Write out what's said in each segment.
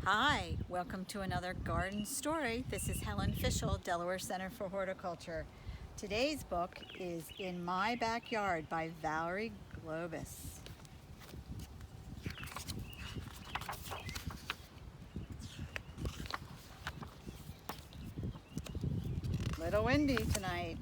Hi, welcome to another garden story. This is Helen Fischel, Delaware Center for Horticulture. Today's book is In My Backyard by Valerie Globus. Little windy tonight.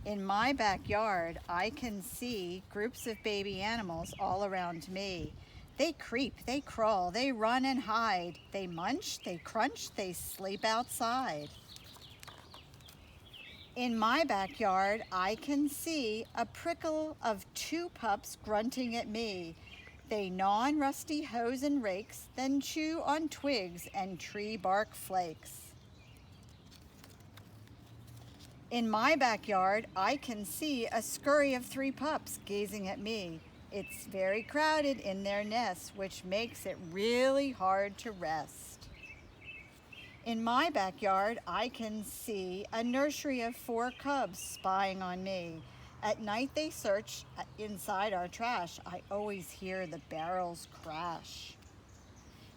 In my backyard, I can see groups of baby animals all around me. They creep, they crawl, they run and hide. They munch, they crunch, they sleep outside. In my backyard, I can see a prickle of two pups grunting at me. They gnaw on rusty hoes and rakes, then chew on twigs and tree bark flakes. In my backyard, I can see a scurry of three pups gazing at me. It's very crowded in their nest, which makes it really hard to rest. In my backyard, I can see a nursery of 4 cubs spying on me. At night they search inside our trash. I always hear the barrels crash.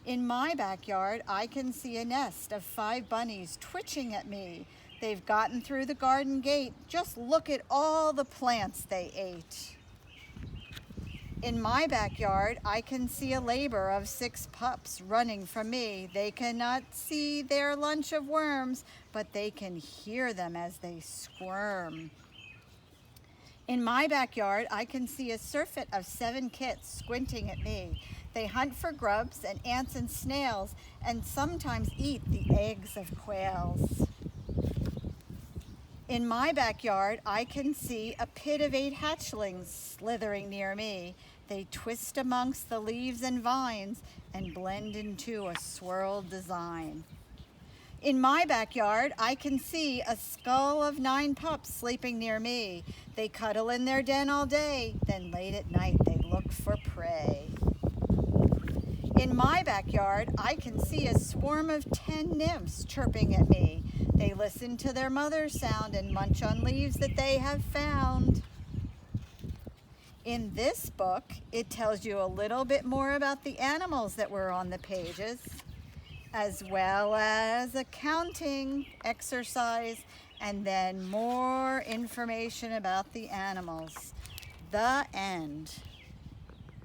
In my backyard, I can see a nest of 5 bunnies twitching at me. They've gotten through the garden gate. Just look at all the plants they ate. In my backyard, I can see a labor of 6 pups running from me. They cannot see their lunch of worms, but they can hear them as they squirm. In my backyard, I can see a surfeit of 7 kits squinting at me. They hunt for grubs and ants and snails, and sometimes eat the eggs of quails. In my backyard, I can see a pit of 8 hatchlings slithering near me. They twist amongst the leaves and vines and blend into a swirled design. In my backyard, I can see a skull of 9 pups sleeping near me. They cuddle in their den all day, then late at night they look for prey. In my backyard, I can see a swarm of 10 nymphs chirping at me. They listen to their mother's sound and munch on leaves that they have found. In this book, it tells you a little bit more about the animals that were on the pages, as well as a counting exercise, and then more information about the animals. The end.